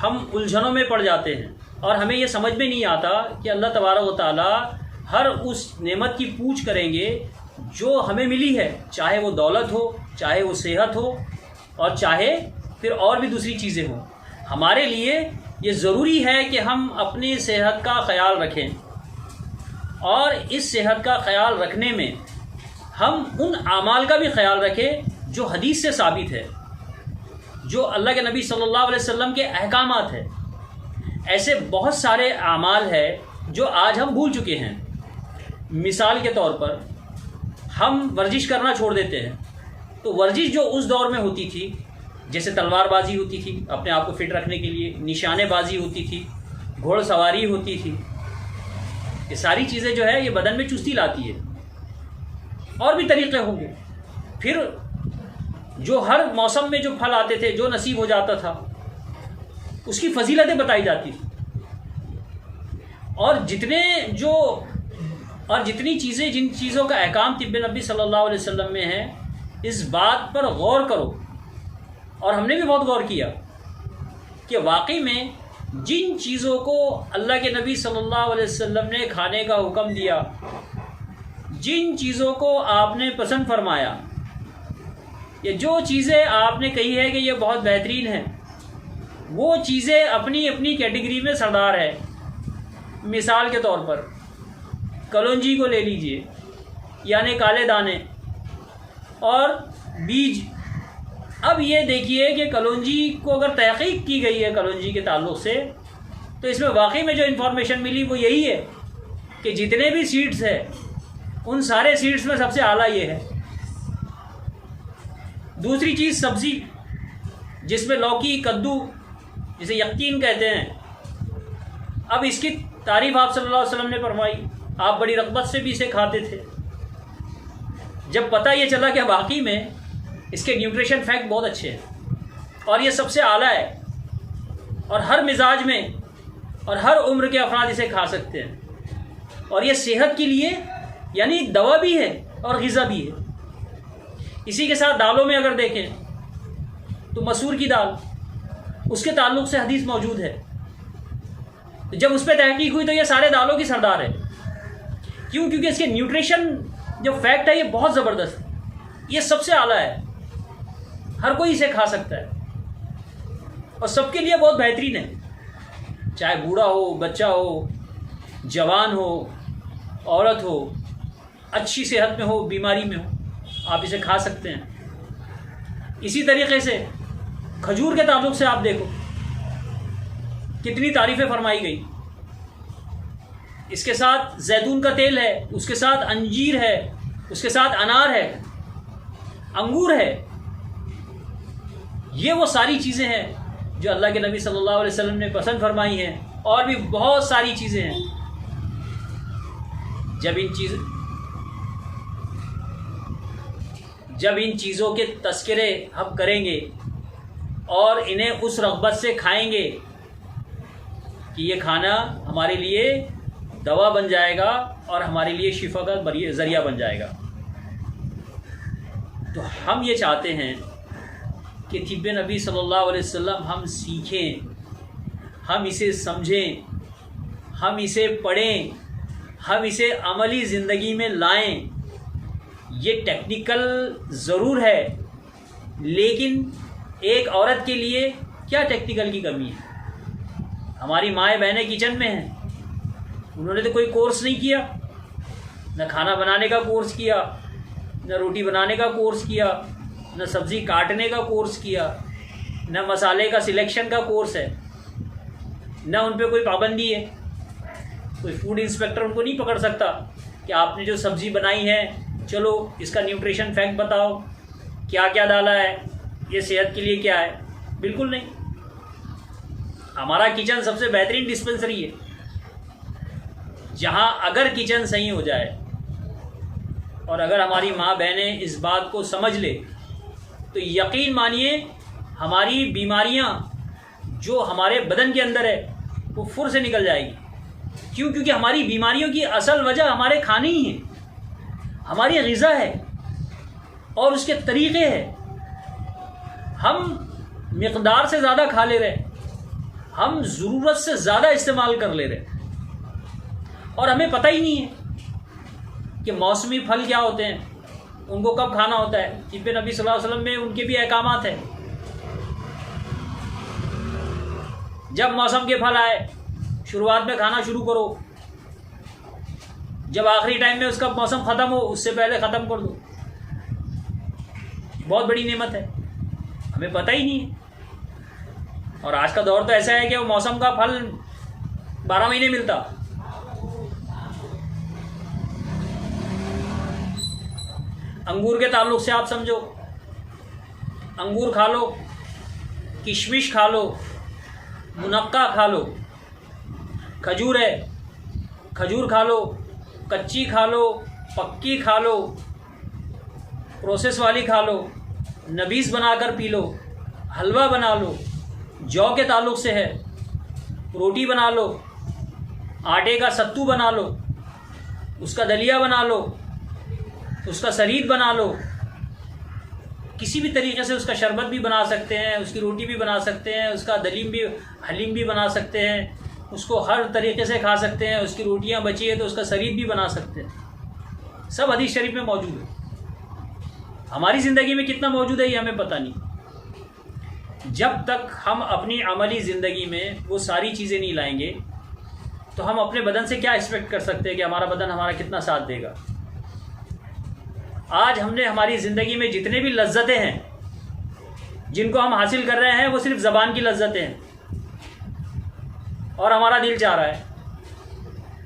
ہم الجھنوں میں پڑ جاتے ہیں، اور ہمیں یہ سمجھ میں نہیں آتا کہ اللہ تبارک و تعالی ہر اس نعمت کی پوچھ کریں گے جو ہمیں ملی ہے، چاہے وہ دولت ہو، چاہے وہ صحت ہو، اور چاہے پھر اور بھی دوسری چیزیں ہوں۔ ہمارے لیے یہ ضروری ہے کہ ہم اپنی صحت کا خیال رکھیں، اور اس صحت کا خیال رکھنے میں ہم ان اعمال کا بھی خیال رکھیں جو حدیث سے ثابت ہے، جو اللہ کے نبی صلی اللہ علیہ وسلم کے احکامات ہیں۔ ایسے بہت سارے اعمال ہیں جو آج ہم بھول چکے ہیں۔ مثال کے طور پر ہم ورزش کرنا چھوڑ دیتے ہیں، تو ورزش جو اس دور میں ہوتی تھی، جیسے تلوار بازی ہوتی تھی اپنے آپ کو فٹ رکھنے کے لیے، نشانے بازی ہوتی تھی، گھوڑ سواری ہوتی تھی، یہ ساری چیزیں جو ہے یہ بدن میں چستی لاتی ہے۔ اور بھی طریقے ہوں گے۔ پھر جو ہر موسم میں جو پھل آتے تھے، جو نصیب ہو جاتا تھا، اس کی فضیلتیں بتائی جاتی تھی، اور جتنی چیزیں، جن چیزوں کا احکام طب نبی صلی اللہ علیہ وسلم میں ہے، اس بات پر غور کرو۔ اور ہم نے بھی بہت غور کیا کہ واقعی میں جن چیزوں کو اللہ کے نبی صلی اللہ علیہ وسلم نے کھانے کا حکم دیا، جن چیزوں کو آپ نے پسند فرمایا، یا جو چیزیں آپ نے کہی ہے کہ یہ بہت بہترین ہیں، وہ چیزیں اپنی اپنی کیٹیگری میں سردار ہے۔ مثال کے طور پر کلونجی کو لے لیجئے، یعنی کالے دانے اور بیج۔ اب یہ دیکھیے کہ کلونجی کو اگر تحقیق کی گئی ہے کلونجی کے تعلق سے، تو اس میں واقعی میں جو انفارمیشن ملی وہ یہی ہے کہ جتنے بھی سیڈز ہیں ان سارے سیڈز میں سب سے اعلیٰ یہ ہے۔ دوسری چیز سبزی، جس میں لوکی، کدو، جسے یقین کہتے ہیں، اب اس کی تعریف آپ صلی اللہ علیہ وسلم نے فرمائی، آپ بڑی رغبت سے بھی اسے کھاتے تھے۔ جب پتہ یہ چلا کہ واقعی میں اس کے نیوٹریشن فیکٹ بہت اچھے ہیں اور یہ سب سے اعلیٰ ہے، اور ہر مزاج میں اور ہر عمر کے افراد اسے کھا سکتے ہیں، اور یہ صحت کے لیے یعنی دوا بھی ہے اور غذا بھی ہے۔ اسی کے ساتھ دالوں میں اگر دیکھیں تو مسور کی دال، اس کے تعلق سے حدیث موجود ہے۔ جب اس پہ تحقیق ہوئی تو یہ سارے دالوں کی سردار ہے۔ کیوں؟ کیونکہ اس کے نیوٹریشن جو فیکٹ ہے یہ بہت زبردست ہے، یہ سب سے اعلیٰ ہے، ہر کوئی اسے کھا سکتا ہے اور سب کے لیے بہت بہترین ہے، چاہے بوڑھا ہو، بچہ ہو، جوان ہو، عورت ہو، اچھی صحت میں ہو، بیماری میں ہو، آپ اسے کھا سکتے ہیں۔ اسی طریقے سے کھجور کے تعلق سے آپ دیکھو کتنی تعریفیں فرمائی گئی۔ اس کے ساتھ زیتون کا تیل ہے، اس کے ساتھ انجیر ہے، اس کے ساتھ انار ہے، انگور ہے۔ یہ وہ ساری چیزیں ہیں جو اللہ کے نبی صلی اللہ علیہ وسلم نے پسند فرمائی ہیں، اور بھی بہت ساری چیزیں ہیں۔ جب ان چیزوں کے تذکرے ہم کریں گے اور انہیں اس رغبت سے کھائیں گے کہ یہ کھانا ہمارے لیے دوا بن جائے گا اور ہمارے لیے شفا کا ذریعہ بن جائے گا۔ تو ہم یہ چاہتے ہیں کہ طب نبی صلی اللہ علیہ وسلم ہم سیکھیں، ہم اسے سمجھیں، ہم اسے پڑھیں، ہم اسے عملی زندگی میں لائیں۔ یہ ٹیکنیکل ضرور ہے، لیکن ایک عورت کے لیے کیا ٹیکنیکل کی کمی ہے؟ ہماری مائیں بہنیں کچن میں ہیں، انہوں نے تو کوئی کورس نہیں کیا، نہ کھانا بنانے کا کورس کیا، نہ روٹی بنانے کا کورس کیا، نہ سبزی کاٹنے کا کورس کیا، نہ مسالے کا سلیکشن کا کورس ہے، نہ ان پہ کوئی پابندی ہے۔ کوئی فوڈ انسپیکٹر ان کو نہیں پکڑ سکتا کہ آپ نے جو سبزی بنائی ہے چلو اس کا نیوٹریشن فیکٹ بتاؤ، کیا کیا ڈالا ہے، یہ صحت کے لیے کیا ہے۔ بالکل نہیں۔ ہمارا کچن سب سے بہترین ڈسپنسری ہے، جہاں اگر کچن صحیح ہو جائے اور اگر ہماری ماں بہنیں اس بات کو سمجھ لے تو یقین مانیے ہماری بیماریاں جو ہمارے بدن کے اندر ہے وہ فر سے نکل جائے گی۔ کیوں؟ کیونکہ ہماری بیماریوں کی اصل وجہ ہمارے کھانے ہی ہیں، ہماری غذا ہے اور اس کے طریقے ہیں۔ ہم مقدار سے زیادہ کھا لے رہے، ہم ضرورت سے زیادہ استعمال کر لے رہے، اور ہمیں پتہ ہی نہیں ہے کہ موسمی پھل کیا ہوتے ہیں، ان کو کب کھانا ہوتا ہے۔ طب نبی صلی اللہ علیہ وسلم میں ان کے بھی احکامات ہیں۔ جب موسم کے پھل آئے شروعات میں کھانا شروع کرو، جب آخری ٹائم میں اس کا موسم ختم ہو اس سے پہلے ختم کر دو۔ بہت بڑی نعمت ہے، ہمیں پتہ ہی نہیں ہے۔ اور آج کا دور تو ایسا ہے کہ وہ موسم کا پھل 12 مہینے ملتا۔ انگور کے تعلق سے آپ سمجھو، انگور کھا لو، کشمش کھا لو، منقع کھا لو، کھجور ہے کھجور کھا لو، کچی کھا لو، پکی کھا لو، پروسیس والی کھا لو، نبیز بنا کر پی لو، حلوہ بنا لو، جو کے تعلق سے ہے روٹی بنا لو، آٹے کا ستو بنا لو، اس کا دلیا بنا لو، اس کا سرید بنا لو، کسی بھی طریقے سے اس کا شربت بھی بنا سکتے ہیں، اس کی روٹی بھی بنا سکتے ہیں، اس کا حلیم بھی بنا سکتے ہیں، اس کو ہر طریقے سے کھا سکتے ہیں، اس کی روٹیاں بچی ہے تو اس کا سرید بھی بنا سکتے ہیں۔ سب حدیث شریف میں موجود ہے۔ ہماری زندگی میں کتنا موجود ہے یہ ہمیں پتہ نہیں۔ جب تک ہم اپنی عملی زندگی میں وہ ساری چیزیں نہیں لائیں گے تو ہم اپنے بدن سے کیا ایکسپیکٹ کر سکتے ہیں کہ ہمارا بدن ہمارا کتنا ساتھ دے گا۔ آج ہم نے ہماری زندگی میں جتنے بھی لذتیں ہیں جن کو ہم حاصل کر رہے ہیں وہ صرف زبان کی لذتیں ہیں، اور ہمارا دل چاہ رہا ہے،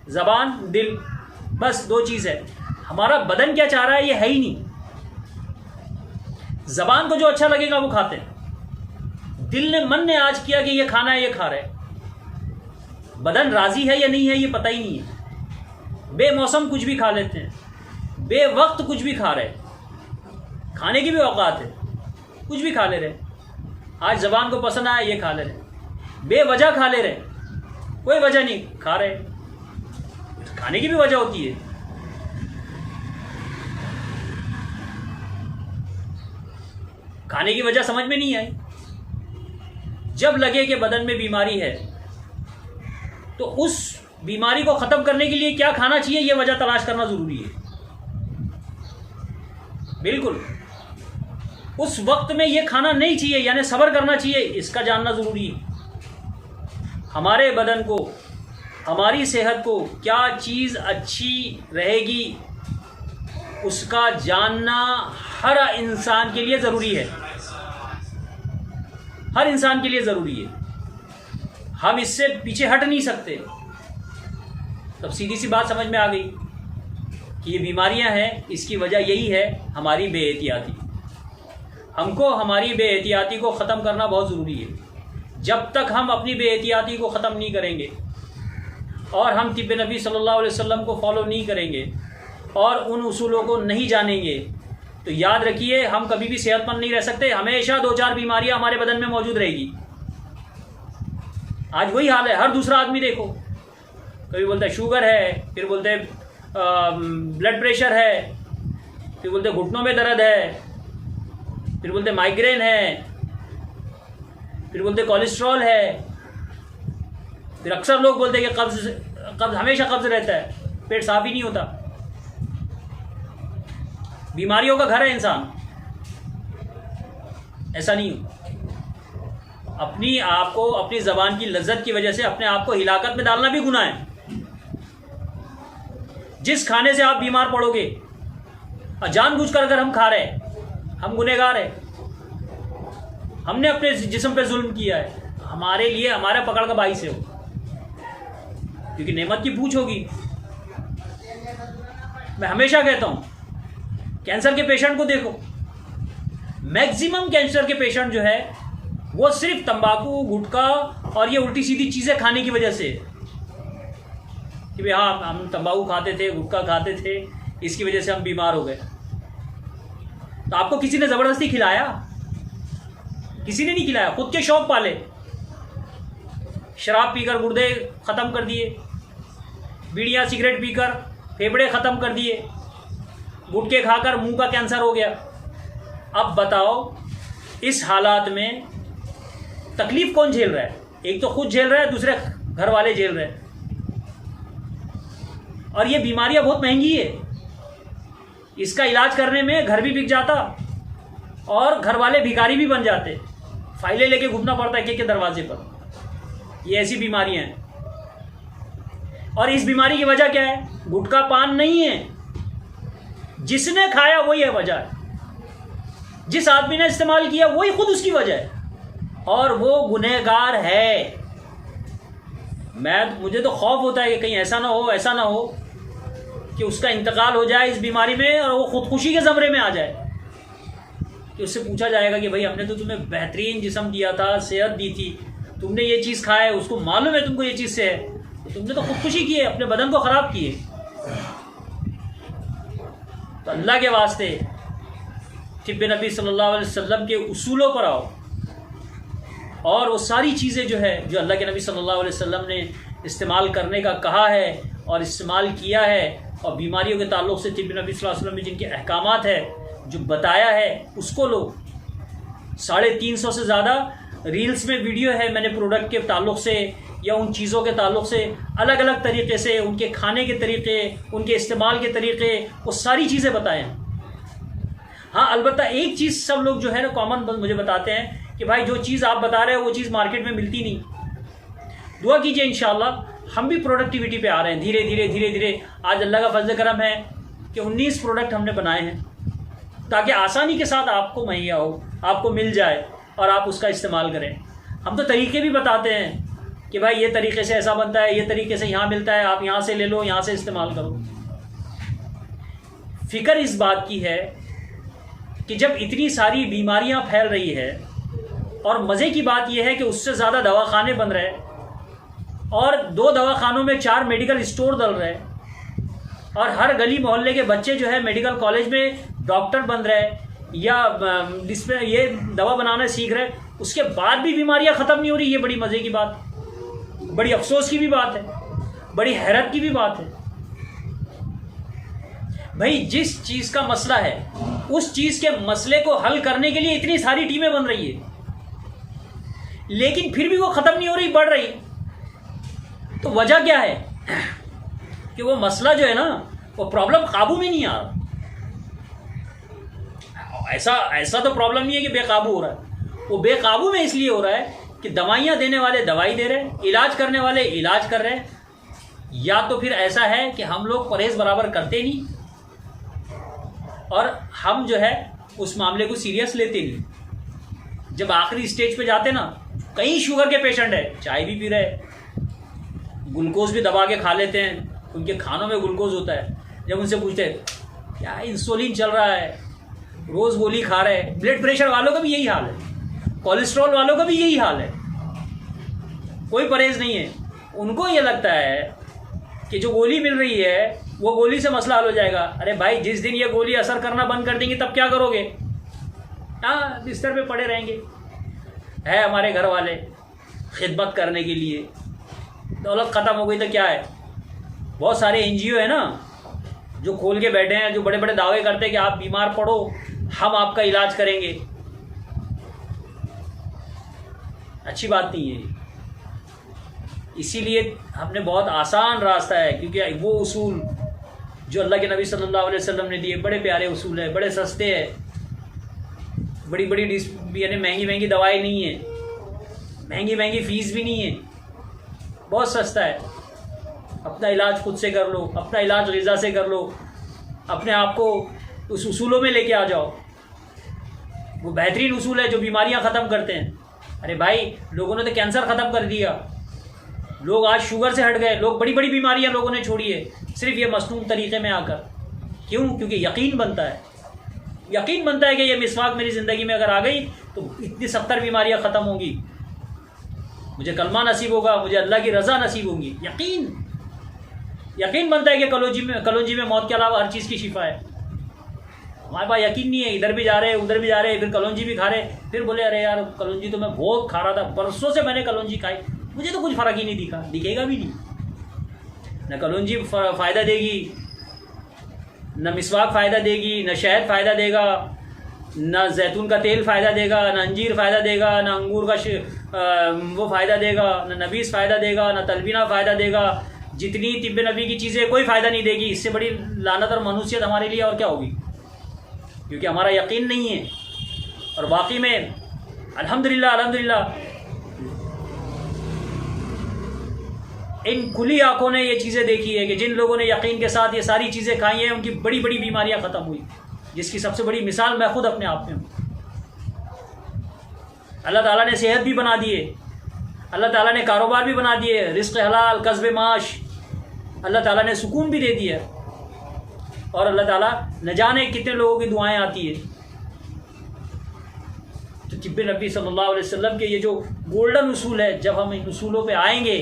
زبان دل بس دو چیز ہے۔ ہمارا بدن کیا چاہ رہا ہے یہ ہے ہی نہیں۔ زبان کو جو اچھا لگے گا وہ کھاتے ہیں، من نے آج کیا کہ یہ کھانا ہے یہ کھا رہے، بدن راضی ہے یا نہیں ہے یہ پتہ ہی نہیں ہے۔ بے موسم کچھ بھی کھا لیتے ہیں، بے وقت کچھ بھی کھا رہے، کھانے کی بھی اوقات ہے، کچھ بھی کھا لے رہے۔ آج زبان کو پسند آیا یہ کھا لے رہے، بے وجہ کھا لے رہے، کوئی وجہ نہیں کھا رہے۔ کھانے کی بھی وجہ ہوتی ہے۔ کھانے کی وجہ سمجھ میں نہیں آئی۔ جب لگے کہ بدن میں بیماری ہے تو اس بیماری کو ختم کرنے کے لیے کیا کھانا چاہیے یہ وجہ تلاش کرنا ضروری ہے۔ بالکل اس وقت میں یہ کھانا نہیں چاہیے، یعنی صبر کرنا چاہیے، اس کا جاننا ضروری ہے۔ ہمارے بدن کو، ہماری صحت کو کیا چیز اچھی رہے گی اس کا جاننا ہر انسان کے لیے ضروری ہے، ہر انسان کے لیے ضروری ہے۔ ہم اس سے پیچھے ہٹ نہیں سکتے۔ تب سیدھی سی بات سمجھ میں آ گئی کہ یہ بیماریاں ہیں، اس کی وجہ یہی ہے ہماری بے احتیاطی۔ ہم کو ہماری بے احتیاطی کو ختم کرنا بہت ضروری ہے۔ جب تک ہم اپنی بے احتیاطی کو ختم نہیں کریں گے اور ہم طب نبی صلی اللہ علیہ وسلم کو فالو نہیں کریں گے اور ان اصولوں کو نہیں جانیں گے تو یاد رکھیے ہم کبھی بھی صحت مند نہیں رہ سکتے۔ ہمیشہ 2-4 بیماریاں ہمارے بدن میں موجود رہے گی۔ آج وہی حال ہے. ہر دوسرا آدمی دیکھو, کبھی بولتا ہے شوگر ہے, پھر بولتے ہیں بلڈ پریشر ہے, پھر بولتے ہیں گھٹنوں میں درد ہے, پھر بولتے ہیں مائیگرین ہے, پھر بولتے ہیں کولیسٹرول ہے, پھر اکثر لوگ بولتے ہیں کہ قبض ہمیشہ قبض رہتا ہے, پیٹ صاف ہی نہیں ہوتا. بیماریوں کا گھر ہے انسان. ایسا نہیں ہو. اپنی آپ کو اپنی زبان کی لذت کی وجہ سے اپنے آپ کو ہلاکت میں ڈالنا بھی گناہ ہے. جس کھانے سے آپ بیمار پڑو گے, اور جان بوجھ کر اگر ہم کھا رہے ہیں, ہم گنہگار ہیں, ہم نے اپنے جسم پہ ظلم کیا ہے, ہمارے لیے ہمارا پکڑ کا باعث ہے وہ, کیونکہ نعمت کی پوچھ ہوگی. میں ہمیشہ کہتا ہوں, کینسر کے پیشنٹ کو دیکھو, میکسیمم کینسر کے پیشنٹ جو ہے وہ صرف تمباکو, گٹکا اور یہ الٹی سیدھی چیزیں کھانے کی وجہ سے, کہ بھائی ہاں ہم تمباکو کھاتے تھے, گٹکا کھاتے تھے, اس کی وجہ سے ہم بیمار ہو گئے. تو آپ کو کسی نے زبردستی کھلایا؟ کسی نے نہیں کھلایا, خود کے شوق پالے. شراب پی کر گردے ختم کر دیے, بیڑیاں سگریٹ پی کر پھیپھڑے ختم کر دیے, گٹکے کھا کر منہ کا کینسر ہو گیا. اب بتاؤ اس حالات میں تکلیف کون جھیل رہا ہے؟ ایک تو خود جھیل رہا ہے, دوسرے گھر والے جھیل رہے ہیں. اور یہ بیماریاں بہت مہنگی ہے, اس کا علاج کرنے میں گھر بھی بک جاتا اور گھر والے بھکاری بھی بن جاتے, فائلیں لے کے گھومنا پڑتا ہے کے دروازے پر. یہ ایسی بیماریاں ہیں. اور اس بیماری کی وجہ کیا ہے؟ گٹکا پان نہیں ہے, جس نے کھایا وہی ہے وجہ ہے. جس آدمی نے استعمال کیا وہی خود اس کی وجہ ہے, اور وہ گنہگار ہے. مجھے تو خوف ہوتا ہے کہ کہیں ایسا نہ ہو کہ اس کا انتقال ہو جائے اس بیماری میں اور وہ خودکشی کے زمرے میں آ جائے, کہ اس سے پوچھا جائے گا کہ بھائی ہم نے تو تمہیں بہترین جسم دیا تھا, صحت دی تھی, تم نے یہ چیز کھایا ہے, اس کو معلوم ہے تم کو یہ چیز سے ہے, تو تم نے تو خودکشی کی ہے, اپنے بدن کو خراب کی ہے. تو اللہ کے واسطے طب نبی صلی اللہ علیہ وسلم کے اصولوں پر آؤ, اور وہ ساری چیزیں جو ہے جو اللہ کے نبی صلی اللہ علیہ وسلم نے استعمال کرنے کا کہا ہے اور استعمال کیا ہے, اور بیماریوں کے تعلق سے طب نبی صلی اللہ علیہ وسلم نے جن کے احکامات ہے جو بتایا ہے اس کو لو. 350 سے زیادہ ریلز میں ویڈیو ہے, میں نے پروڈکٹ کے تعلق سے یا ان چیزوں کے تعلق سے الگ الگ طریقے سے, ان کے کھانے کے طریقے, ان کے استعمال کے طریقے, وہ ساری چیزیں بتائیں. ہاں البتہ ایک چیز سب لوگ جو ہے نا کامن مجھے بتاتے ہیں کہ بھائی جو چیز آپ بتا رہے ہیں وہ چیز مارکیٹ میں ملتی نہیں. دعا کیجئے انشاءاللہ ہم بھی پروڈکٹیوٹی پہ آ رہے ہیں دھیرے دھیرے. آج اللہ کا فضل کرم ہے کہ 19 پروڈکٹ ہم نے بنائے ہیں تاکہ آسانی کے ساتھ آپ کو مہیا ہو, آپ کو مل جائے اور آپ اس کا استعمال کریں. ہم تو طریقے بھی بتاتے ہیں کہ بھائی یہ طریقے سے ایسا بنتا ہے, یہ طریقے سے یہاں ملتا ہے, آپ یہاں سے لے لو, یہاں سے استعمال کرو. فکر اس بات کی ہے کہ جب اتنی ساری بیماریاں پھیل رہی ہے, اور مزے کی بات یہ ہے کہ اس سے زیادہ دواخانے بن رہے, اور 2 دواخانوں میں 4 میڈیکل اسٹور ڈل رہے, اور ہر گلی محلے کے بچے جو ہے میڈیکل کالج میں ڈاکٹر بن رہے یا جس میں یہ دوا بنانا سیکھ رہے, اس کے بعد بھی بیماریاں ختم نہیں ہو رہی. یہ بڑی مزے کی بات, بڑی افسوس کی بھی بات ہے, بڑی حیرت کی بھی بات ہے. بھائی جس چیز کا مسئلہ ہے اس چیز کے مسئلے کو حل کرنے کے لیے اتنی ساری ٹیمیں بن رہی ہے, لیکن پھر بھی وہ ختم نہیں ہو رہی, بڑھ رہی. تو وجہ کیا ہے؟ کہ وہ مسئلہ جو ہے نا, وہ پرابلم قابو میں نہیں آ رہا. ایسا تو پرابلم نہیں ہے کہ بے قابو ہو رہا ہے, وہ بے قابو میں اس لیے ہو رہا ہے کہ دوائیاں دینے والے دوائی دے رہے ہیں, علاج کرنے والے علاج کر رہے ہیں, یا تو پھر ایسا ہے کہ ہم لوگ پرہیز برابر کرتے نہیں اور ہم جو ہے اس معاملے کو سیریس لیتے نہیں. جب آخری اسٹیج پہ جاتے نا, کئی شوگر کے پیشنٹ ہے, چائے بھی پی رہے, گلوکوز بھی دبا کے کھا لیتے ہیں, ان کے کھانوں میں گلوکوز ہوتا ہے. جب ان سے پوچھتے ہیں کیا انسولین چل رہا ہے, روز گولی کھا رہے. بلڈ پریشر والوں کا بھی یہی حال ہے, کولیسٹرول والوں کا بھی یہی حال ہے, کوئی پرہیز نہیں ہے. ان کو یہ لگتا ہے کہ جو گولی مل رہی ہے وہ گولی سے مسئلہ حل ہو جائے گا. ارے بھائی جس دن یہ گولی اثر کرنا بند کر دیں گے تب کیا کرو گے؟ ہاں بستر پہ پڑے رہیں گے. ہے ہمارے گھر والے خدمت کرنے کے لیے. دولت ختم ہو گئی تو کیا ہے؟ بہت سارے NGO ہیں نا جو کھول کے بیٹھے ہیں, جو بڑے بڑے دعوے کرتے ہیں کہ آپ بیمار پڑو ہم آپ کا علاج کریں گے. اچھی بات نہیں ہے. اسی لیے ہم نے بہت آسان راستہ ہے, کیونکہ وہ اصول جو اللہ کے نبی صلی اللہ علیہ وسلم نے دیے بڑے پیارے اصول ہیں, بڑے سستے ہیں. بڑی بڑی یعنی مہنگی مہنگی دوائی نہیں ہے, مہنگی مہنگی فیس بھی نہیں ہے, بہت سستا ہے. اپنا علاج خود سے کر لو, اپنا علاج غذا سے کر لو, اپنے آپ کو اس اصولوں میں لے کے آ جاؤ. وہ بہترین اصول ہے جو بیماریاں ختم کرتے ہیں. ارے بھائی, لوگوں نے تو کینسر ختم کر دیا, لوگ آج شوگر سے ہٹ گئے, لوگ بڑی بڑی بیماریاں لوگوں نے چھوڑی ہے صرف یہ مصنوع طریقے میں آ کر. کیوں؟ کیونکہ یقین بنتا ہے, یقین بنتا ہے کہ یہ مسواک میری زندگی میں اگر آ گئی تو اتنی 70 بیماریاں ختم ہوں گی, مجھے کلمہ نصیب ہوگا, مجھے اللہ کی رضا نصیب ہوگی. یقین بنتا ہے کہ کلونجی میں موت کے علاوہ ہر چیز کی شفا ہے. ہمارے پاس یقین نہیں ہے, ادھر بھی جا رہے ہیں ادھر بھی جا رہے ہیں, پھر کلونجی بھی کھا رہے, پھر بولے ارے یار کلونجی تو میں بہت کھا رہا تھا, برسوں سے میں نے کلونجی کھائی, مجھے تو کچھ فرق ہی نہیں دکھا, دکھے گا بھی نہیں. نہ کلونجی فائدہ دے گی, نہ مسواک فائدہ دے گی, نہ شہد فائدہ دے گا, نہ زیتون کا تیل فائدہ دے گا, نہ انجیر فائدہ دے گا, نہ انگور کا وہ فائدہ دے گا, نہ نبیذ فائدہ دے گا, نہ تلبینہ فائدہ دے گا. جتنی طب نبی کی چیزیں کوئی فائدہ نہیں دے گی. اس سے بڑی لعنت اور منوسیت ہمارے لیے اور کیا ہوگی, کیونکہ ہمارا یقین نہیں ہے. اور واقعی میں الحمدللہ ان کھلی آنکھوں نے یہ چیزیں دیکھی ہے کہ جن لوگوں نے یقین کے ساتھ یہ ساری چیزیں کھائی ہیں ان کی بڑی بڑی بیماریاں ختم ہوئی, جس کی سب سے بڑی مثال میں خود اپنے آپ میں ہوں. اللہ تعالیٰ نے صحت بھی بنا دیے, اللہ تعالیٰ نے کاروبار بھی بنا دیے, رزق حلال, کسب معاش, اللہ تعالیٰ نے سکون بھی دے دیا, اور اللہ تعالیٰ نہ جانے کتنے لوگوں کی دعائیں آتی ہیں. تو طب نبی صلی اللہ علیہ وسلم کے یہ جو گولڈن اصول ہے, جب ہم ان اصولوں پہ آئیں گے,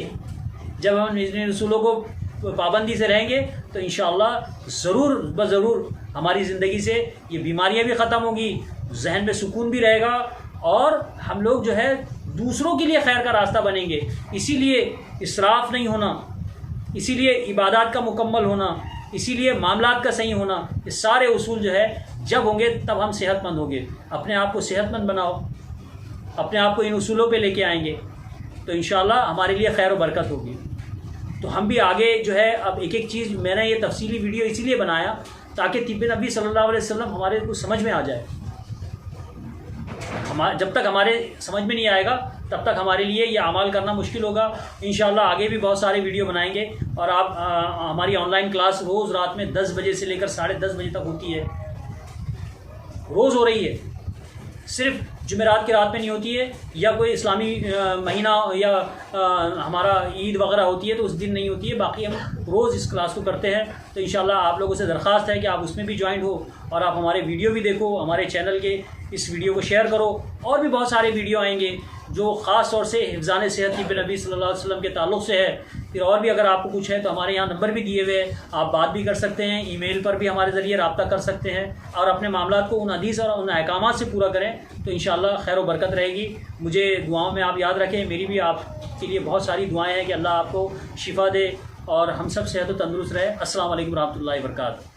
جب ہم ان اصولوں کو پابندی سے رہیں گے تو انشاءاللہ ضرور بضرور ہماری زندگی سے یہ بیماریاں بھی ختم ہوں گی, ذہن میں سکون بھی رہے گا, اور ہم لوگ جو ہے دوسروں کے لیے خیر کا راستہ بنیں گے. اسی لیے اسراف نہیں ہونا, اسی لیے عبادات کا مکمل ہونا, اسی لیے معاملات کا صحیح ہونا, یہ سارے اصول جو ہے جب ہوں گے تب ہم صحت مند ہوں گے. اپنے آپ کو صحت مند بناؤ, اپنے آپ کو ان اصولوں پہ لے کے آئیں گے تو انشاءاللہ ہمارے لیے خیر و برکت ہوگی. تو ہم بھی آگے جو ہے اب ایک ایک چیز, میں نے یہ تفصیلی ویڈیو اسی لیے بنایا تاکہ طب نبی صلی اللہ علیہ وسلم ہمارے کو سمجھ میں آ جائے. جب تک ہمارے سمجھ میں نہیں آئے گا تب تک ہمارے لیے یہ اعمال کرنا مشکل ہوگا. انشاءاللہ آگے بھی بہت سارے ویڈیو بنائیں گے, اور آپ ہماری آن لائن کلاس روز رات میں 10 بجے سے لے کر 10:30 بجے تک ہوتی ہے, روز ہو رہی ہے. صرف جمعرات کی رات میں نہیں ہوتی ہے, یا کوئی اسلامی مہینہ یا ہمارا عید وغیرہ ہوتی ہے تو اس دن نہیں ہوتی ہے, باقی ہم روز اس کلاس کو کرتے ہیں. تو انشاءاللہ آپ لوگوں سے درخواست ہے کہ آپ اس میں بھی جوائنٹ ہو, اور آپ ہمارے ویڈیو بھی دیکھو, ہمارے چینل کے اس ویڈیو کو شیئر کرو. اور بھی بہت سارے ویڈیو آئیں گے جو خاص طور سے حفظان صحت طب نبی صلی اللہ علیہ وسلم کے تعلق سے ہے. پھر اور بھی اگر آپ کو کچھ ہے تو ہمارے یہاں نمبر بھی دیے ہوئے ہیں, آپ بات بھی کر سکتے ہیں, ای میل پر بھی ہمارے ذریعے رابطہ کر سکتے ہیں, اور اپنے معاملات کو ان حدیث اور ان احکامات سے پورا کریں تو انشاءاللہ خیر و برکت رہے گی. مجھے دعاؤں میں آپ یاد رکھیں, میری بھی آپ کے لیے بہت ساری دعائیں ہیں کہ اللہ آپ کو شفا دے اور ہم سب صحت و تندرست رہے. السلام علیکم ورحمۃ اللہ وبرکاتہ.